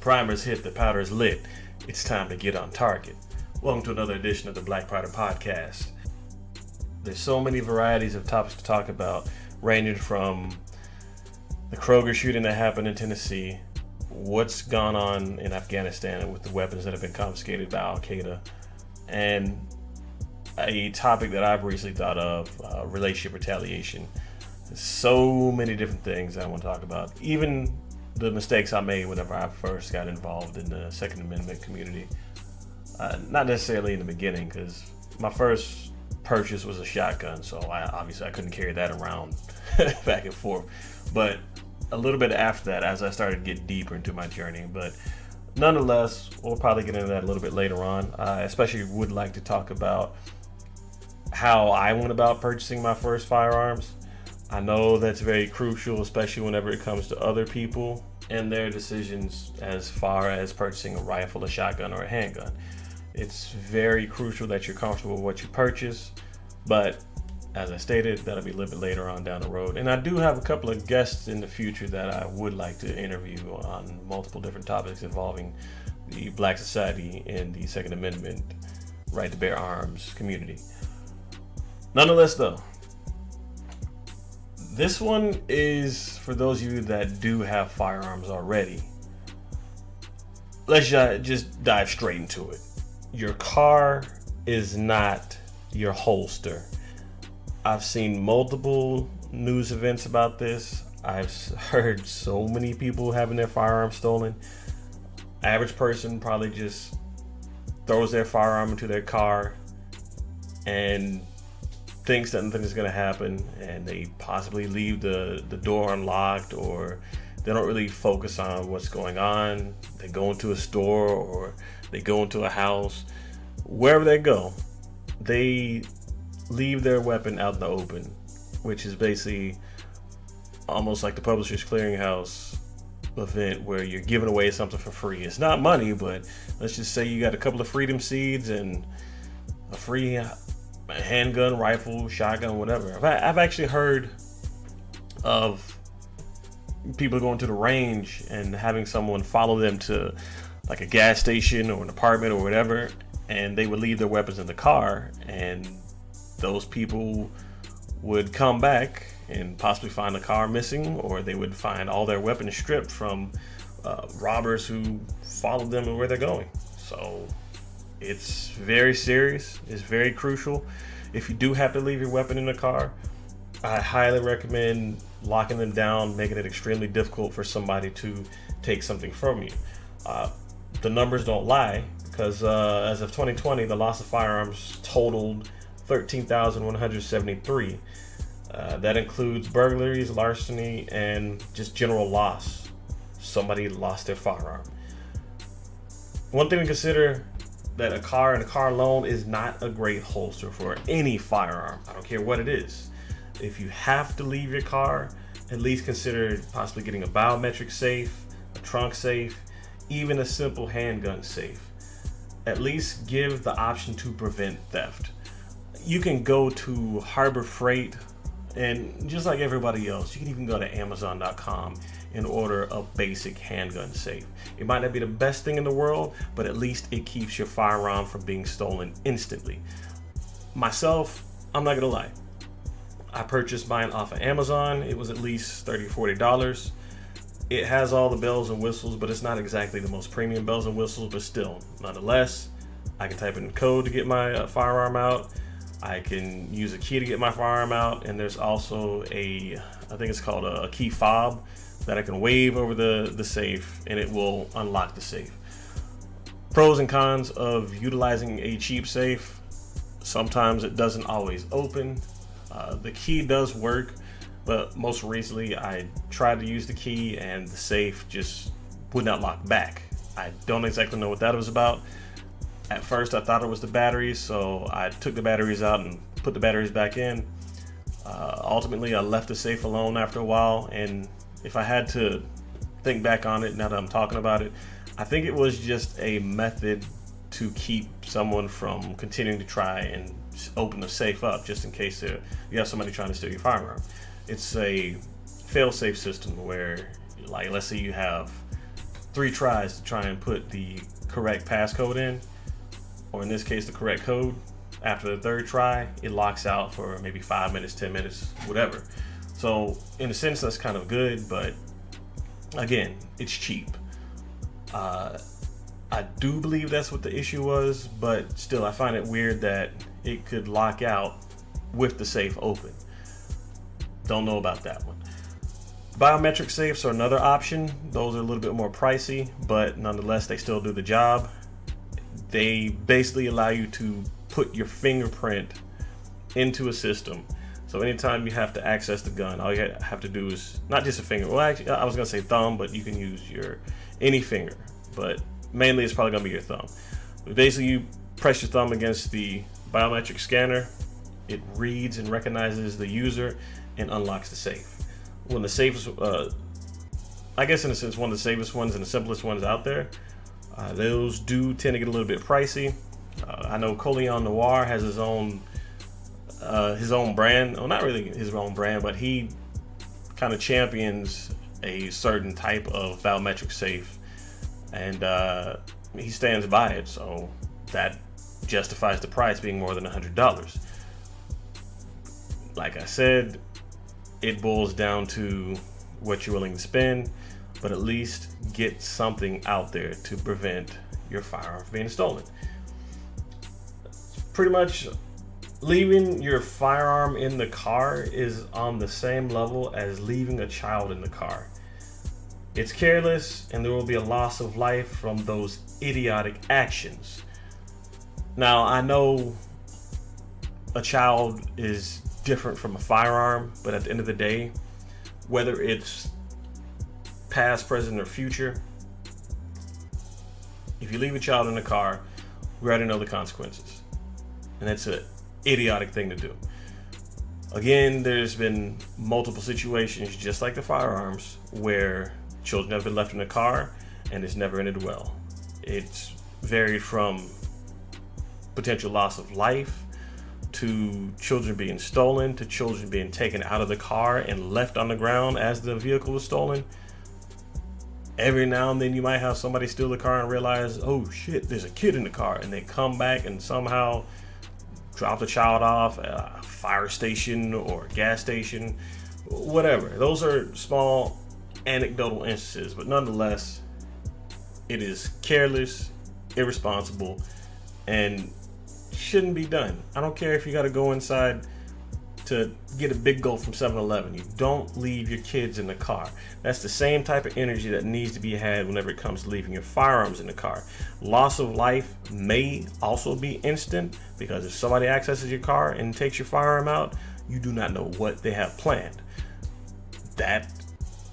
primer's hit, the powder's lit. It's time to get on target. Welcome to another edition of the Black Powder Podcast. There's so many varieties of topics to talk about, ranging from the Kroger shooting that happened in Tennessee, what's gone on in Afghanistan with the weapons that have been confiscated by Al-Qaeda, and a topic that I've recently thought of, relationship retaliation. There's so many different things I want to talk about. Even the mistakes I made whenever I first got involved in the Second Amendment community. Not necessarily in the beginning, because my first purchase was a shotgun, so I couldn't carry that around back and forth. But a little bit after that, as I started to get deeper into my journey. But nonetheless, we'll probably get into that a little bit later on. I especially would like to talk about how I went about purchasing my first firearms. I know that's very crucial, especially whenever it comes to other people and their decisions as far as purchasing a rifle, a shotgun, or a handgun. It's very crucial that you're comfortable with what you purchase, but as I stated, that'll be a little bit later on down the road. And I do have a couple of guests in the future that I would like to interview on multiple different topics involving the Black society and the Second Amendment right to bear arms community. Nonetheless, though, this one is for those of you that do have firearms already. Let's just dive straight into it. Your car is not your holster. I've seen multiple news events about this. I've heard so many people having their firearms stolen. Average person probably just throws their firearm into their car and thinks that nothing is going to happen, and they possibly leave the door unlocked, or they don't really focus on what's going on. They go into a store or they go into a house. Wherever they go, they leave their weapon out in the open, which is basically almost like the Publishers Clearinghouse event where you're giving away something for free. It's not money, but let's just say you got a couple of freedom seeds and a free handgun, rifle, shotgun, whatever. I've actually heard of people going to the range and having someone follow them to like a gas station or an apartment or whatever, and they would leave their weapons in the car, and those people would come back and possibly find the car missing, or they would find all their weapons stripped from robbers who followed them and where they're going. So it's very serious. It's very crucial. If you do have to leave your weapon in the car, I highly recommend locking them down, making it extremely difficult for somebody to take something from you. The numbers don't lie, because as of 2020, the loss of firearms totaled 13,173. That includes burglaries, larceny, and just general loss. Somebody lost their firearm. One thing to consider, that a car and a car loan is not a great holster for any firearm. I don't care what it is. If you have to leave your car, at least consider possibly getting a biometric safe, a trunk safe, even a simple handgun safe. At least give the option to prevent theft. You can go to Harbor Freight, and just like everybody else, you can even go to Amazon.com and order a basic handgun safe. It might not be the best thing in the world, but at least it keeps your firearm from being stolen instantly. Myself, I'm not gonna lie, I purchased mine off of Amazon. It was at least $30, $40. It has all the bells and whistles, but it's not exactly the most premium bells and whistles, but still, nonetheless, I can type in code to get my firearm out. I can use a key to get my firearm out, and there's also I think it's called a key fob that I can wave over the safe, and it will unlock the safe. Pros and cons of utilizing a cheap safe: sometimes it doesn't always open. The key does work, but most recently I tried to use the key and the safe just would not lock back. I don't exactly know what that was about. At first I thought it was the batteries, so I took the batteries out and put the batteries back in. Ultimately I left the safe alone after a while, and if I had to think back on it now that I'm talking about it, I think it was just a method to keep someone from continuing to try and open the safe up, just in case you have somebody trying to steal your firearm. It's a fail-safe system where, like, let's say you have 3 tries to try and put the correct passcode in, or in this case, the correct code. After the 3rd try, it locks out for maybe 5 minutes, 10 minutes, whatever. So in a sense, that's kind of good, but again, it's cheap. I do believe that's what the issue was, but still, I find it weird that it could lock out with the safe open. Don't know about that one. Biometric safes are another option. Those are a little bit more pricey, but nonetheless, they still do the job. They basically allow you to put your fingerprint into a system. So anytime you have to access the gun, all you have to do is not just a finger. Well, actually, I was gonna say thumb, but you can use any finger, but mainly it's probably gonna be your thumb. But basically, you press your thumb against the biometric scanner. It reads and recognizes the user and unlocks the safe. One of the safest, I guess in a sense, one of the safest ones and the simplest ones out there. Those do tend to get a little bit pricey. I know Coleon Noir has his own brand. Well, not really his own brand, but he kind of champions a certain type of biometric safe, and he stands by it. So that justifies the price being more than $100. Like I said, it boils down to what you're willing to spend, but at least get something out there to prevent your firearm from being stolen. Pretty much leaving your firearm in the car is on the same level as leaving a child in the car. It's careless, and there will be a loss of life from those idiotic actions. Now, I know a child is different from a firearm, but at the end of the day, whether it's past, present, or future, if you leave a child in the car, we already know the consequences. And that's an idiotic thing to do. Again, there's been multiple situations, just like the firearms, where children have been left in the car and it's never ended well. It's varied from potential loss of life, to children being stolen, to children being taken out of the car and left on the ground as the vehicle was stolen. Every now and then you might have somebody steal the car and realize, oh shit, there's a kid in the car, and they come back and somehow drop the child off at a fire station or a gas station, whatever. Those are small anecdotal instances, but nonetheless, it is careless, irresponsible, and shouldn't be done. I don't care if you got to go inside to get a big gulp from 7-Eleven. You don't leave your kids in the car. That's the same type of energy that needs to be had whenever it comes to leaving your firearms in the car. Loss of life may also be instant, because if somebody accesses your car and takes your firearm out, you do not know what they have planned. That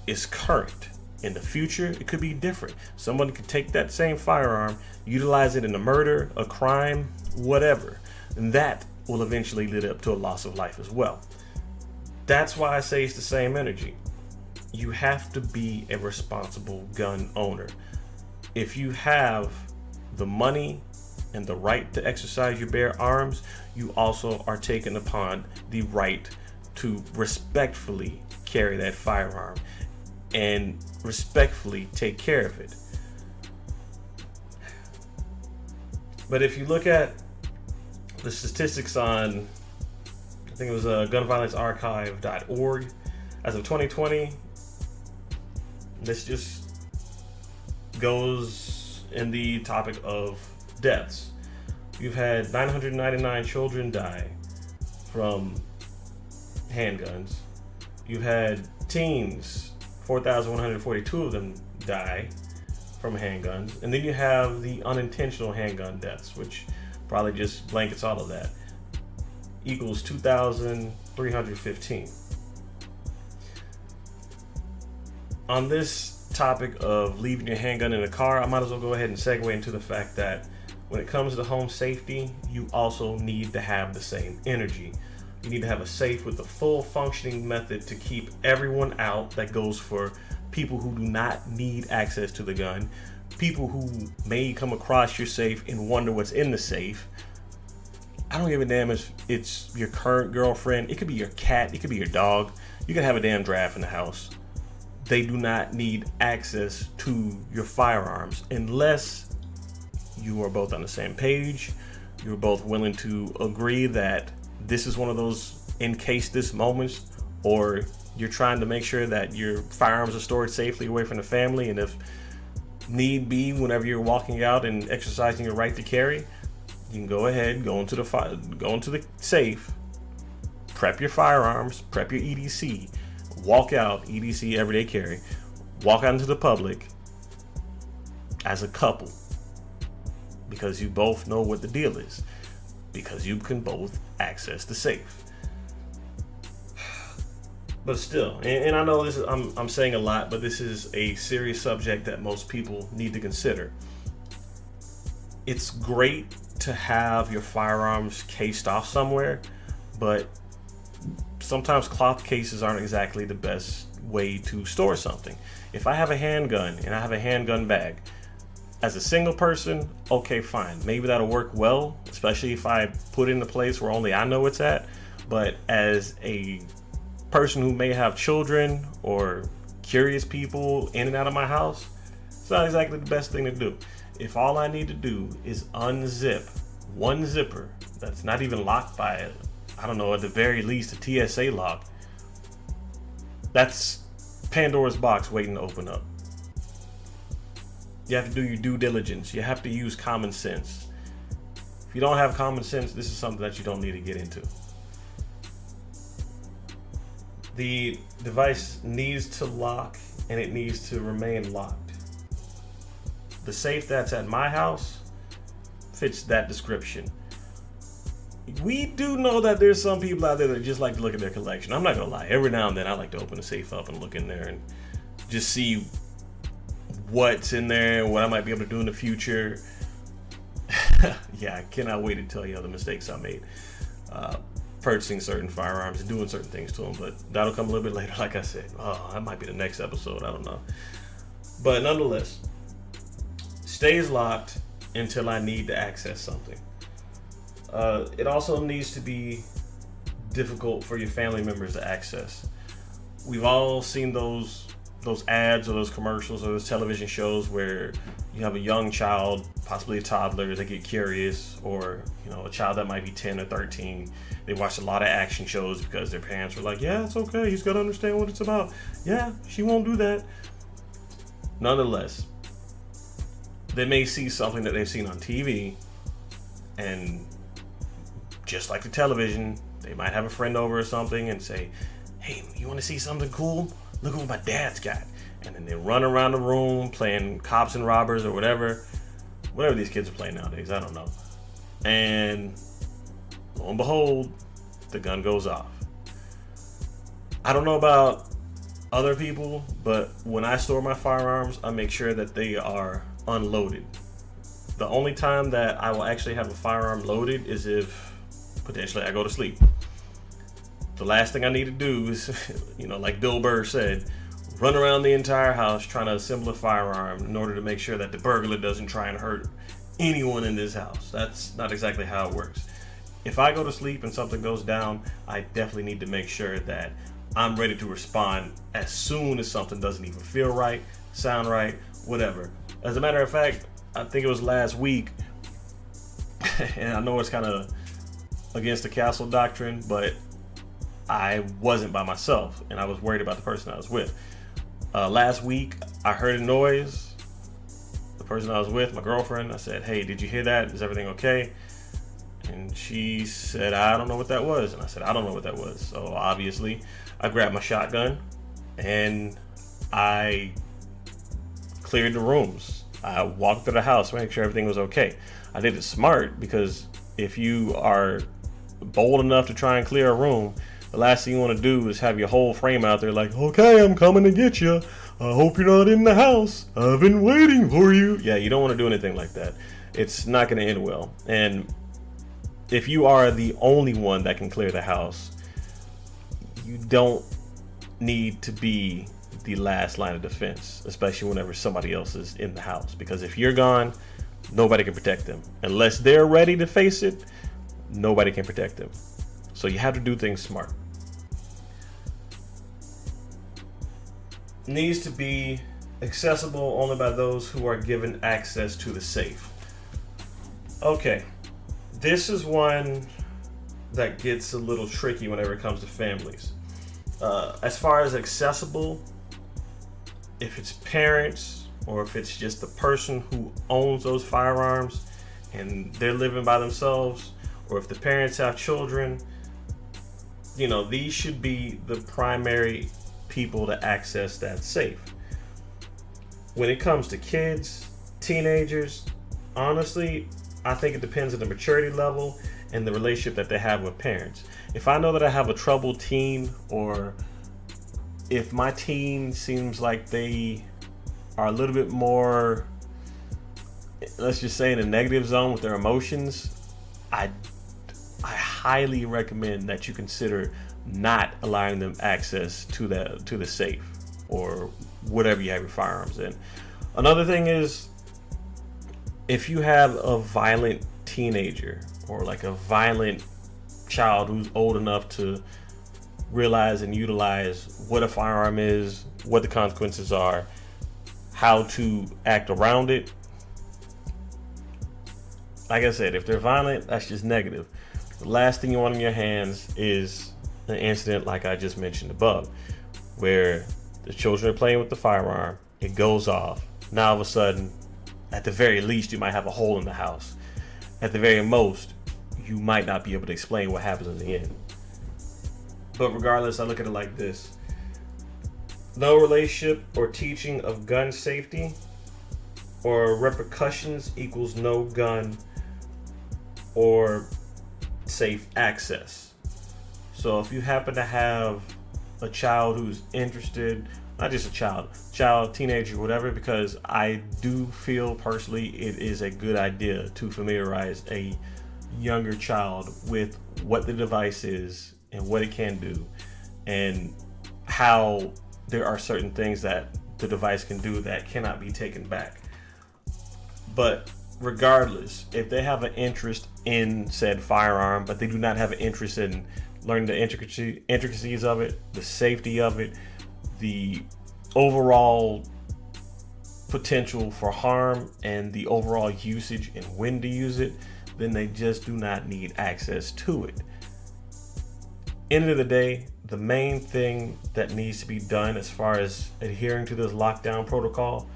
is current. In the future, it could be different. Someone could take that same firearm, utilize it in a murder, a crime, whatever, and that will eventually lead up to a loss of life as well. That's why I say it's the same energy. You have to be a responsible gun owner. If you have the money and the right to exercise your bare arms, you also are taken upon the right to respectfully carry that firearm and respectfully take care of it. But if you look at the statistics on, I think it was gunviolencearchive.org, as of 2020, this just goes in the topic of deaths. You've had 999 children die from handguns. You've had teens, 4,142 of them die from handguns. And then you have the unintentional handgun deaths, which probably just blankets all of that, equals 2,315. On this topic of leaving your handgun in a car, I might as well go ahead and segue into the fact that when it comes to home safety, you also need to have the same energy. You need to have a safe with a full functioning method to keep everyone out. That goes for people who do not need access to the gun, people who may come across your safe and wonder what's in the safe. I don't give a damn if it's your current girlfriend. It could be your cat. It could be your dog. You can have a damn giraffe in the house. they do not need access to your firearms unless you are both on the same page. You're both willing to agree that this is one of those in case this moments, or you're trying to make sure that your firearms are stored safely away from the family, and if need be, whenever you're walking out and exercising your right to carry, you can go ahead, go into the safe, prep your firearms, prep your EDC, walk out, EDC, everyday carry, walk out into the public as a couple, because you both know what the deal is, because you can both access the safe. But still, and I know this is, I'm saying a lot, but this is a serious subject that most people need to consider. It's great to have your firearms cased off somewhere, but sometimes cloth cases aren't exactly the best way to store something. If I have a handgun and I have a handgun bag, as a single person, okay, fine. Maybe that'll work well, especially if I put it in a place where only I know it's at. But as a person who may have children or curious people in and out of my house, it's not exactly the best thing to do. If all I need to do is unzip one zipper that's not even locked by, I don't know, at the very least a TSA lock, that's Pandora's box waiting to open up. You have to do your due diligence. You have to use common sense. If you don't have common sense, this is something that you don't need to get into. The device needs to lock and it needs to remain locked. The safe that's at my house fits that description. We do know that there's some people out there that just like to look at their collection. I'm not gonna lie, every now and then I like to open the safe up and look in there and just see what's in there and what I might be able to do in the future. Yeah, I cannot wait to tell you all the mistakes I made purchasing certain firearms and doing certain things to them, but that'll come a little bit later. Like I said, that might be the next episode, I don't know. But nonetheless, stays locked until I need to access something. It also needs to be difficult for your family members to access. We've all seen those ads or those commercials or those television shows where you have a young child, possibly a toddler, they get curious, or a child that might be 10 or 13. They watch a lot of action shows because their parents were like, yeah, it's okay, he's got to understand what it's about. Yeah, she won't do that. Nonetheless, they may see something that they've seen on TV, and just like the television, they might have a friend over or something and say, hey, you want to see something cool? Look what my dad's got. And then they run around the room playing cops and robbers or whatever these kids are playing nowadays, I don't know. And lo and behold, the gun goes off. I don't know about other people, but when I store my firearms, I make sure that they are unloaded. The only time that I will actually have a firearm loaded is if potentially I go to sleep. The last thing I need to do is, like Bill Burr said, run around the entire house trying to assemble a firearm in order to make sure that the burglar doesn't try and hurt anyone in this house. That's not exactly how it works. If I go to sleep and something goes down, I definitely need to make sure that I'm ready to respond as soon as something doesn't even feel right, sound right, whatever. As a matter of fact, I think it was last week, and I know it's kind of against the castle doctrine, but I wasn't by myself, and I was worried about the person I was with. Last week, I heard a noise. The person I was with, my girlfriend, I said, hey, did you hear that? Is everything okay? And she said, I don't know what that was. And I said, I don't know what that was. So obviously, I grabbed my shotgun, and I cleared the rooms. I walked through the house to make sure everything was okay. I did it smart, because if you are bold enough to try and clear a room, the last thing you want to do is have your whole frame out there like, okay, I'm coming to get you. I hope you're not in the house. I've been waiting for you. Yeah, you don't want to do anything like that. It's not going to end well. And if you are the only one that can clear the house, you don't need to be the last line of defense, especially whenever somebody else is in the house. Because if you're gone, nobody can protect them. Unless they're ready to face it, nobody can protect them. So you have to do things smart. needs to be accessible only by those who are given access to the safe. Okay, this is one that gets a little tricky whenever it comes to families. As far as accessible, if it's parents or if it's just the person who owns those firearms and they're living by themselves, or if the parents have children, these should be the primary people to access that safe. When it comes to kids, teenagers, honestly, I think it depends on the maturity level and the relationship that they have with parents. If I know that I have a troubled teen, or if my teen seems like they are a little bit more, let's just say, in a negative zone with their emotions, I highly recommend that you consider not allowing them access to the safe or whatever you have your firearms in. Another thing is, if you have a violent teenager or like a violent child who's old enough to realize and utilize what a firearm is, what the consequences are, how to act around it. Like I said, if they're violent, that's just negative. The last thing you want in your hands is an incident like I just mentioned above, where the children are playing with the firearm, it goes off. Now all of a sudden, at the very least, you might have a hole in the house. At the very most, you might not be able to explain what happens in the end. But regardless, I look at it like this. No relationship or teaching of gun safety or repercussions equals no gun or safe access. So if you happen to have a child who's interested, not just a child, teenager, whatever, because I do feel personally it is a good idea to familiarize a younger child with what the device is and what it can do, and how there are certain things that the device can do that cannot be taken back. But regardless, if they have an interest in said firearm, but they do not have an interest in learning the intricacies of it, the safety of it, the overall potential for harm, and the overall usage and when to use it, then they just do not need access to it. End of the day, the main thing that needs to be done as far as adhering to this lockdown protocol,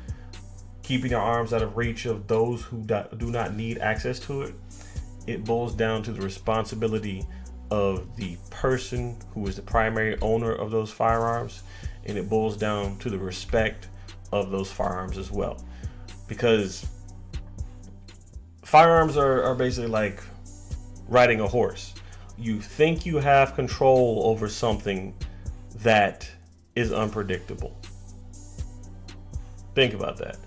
keeping your arms out of reach of those who do not need access to it, it boils down to the responsibility of the person who is the primary owner of those firearms, and it boils down to the respect of those firearms as well. Because firearms are basically like riding a horse. You think you have control over something that is unpredictable. Think about that.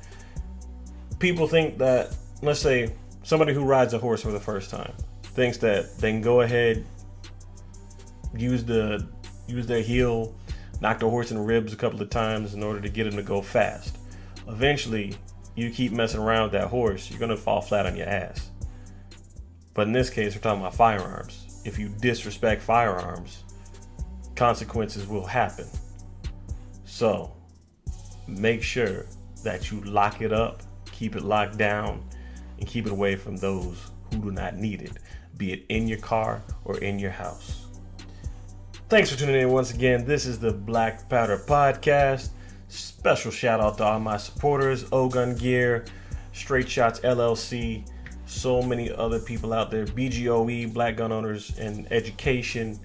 People think that, let's say somebody who rides a horse for the first time thinks that they can go ahead, use their heel, knock the horse in the ribs a couple of times in order to get him to go fast. Eventually, you keep messing around with that horse, you're gonna fall flat on your ass. But in this case, we're talking about firearms. If you disrespect firearms, consequences will happen. So make sure that you lock it up, keep it locked down, and keep it away from those who do not need it, be it in your car or in your house. Thanks for tuning in once again. This is the Black Powder Podcast. Special shout out to all my supporters, OGUNGEAR, Straight Shots LLC, so many other people out there, BGOE, Black Gun Owners and Education.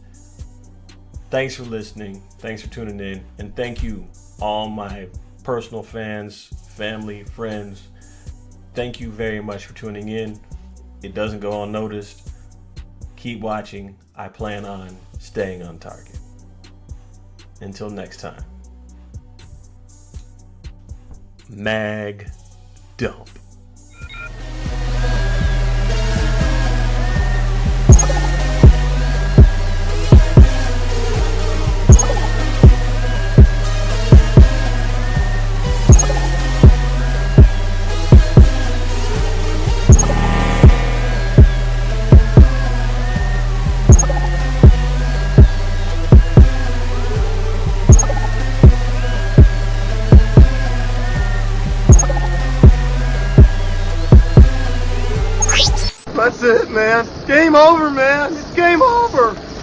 Thanks for listening. Thanks for tuning in. And thank you, all my personal fans, family, friends. Thank you very much for tuning in. It doesn't go unnoticed. Keep watching. I plan on staying on target. Until next time. Mag dump. That's it, man. Game over, man. It's game over.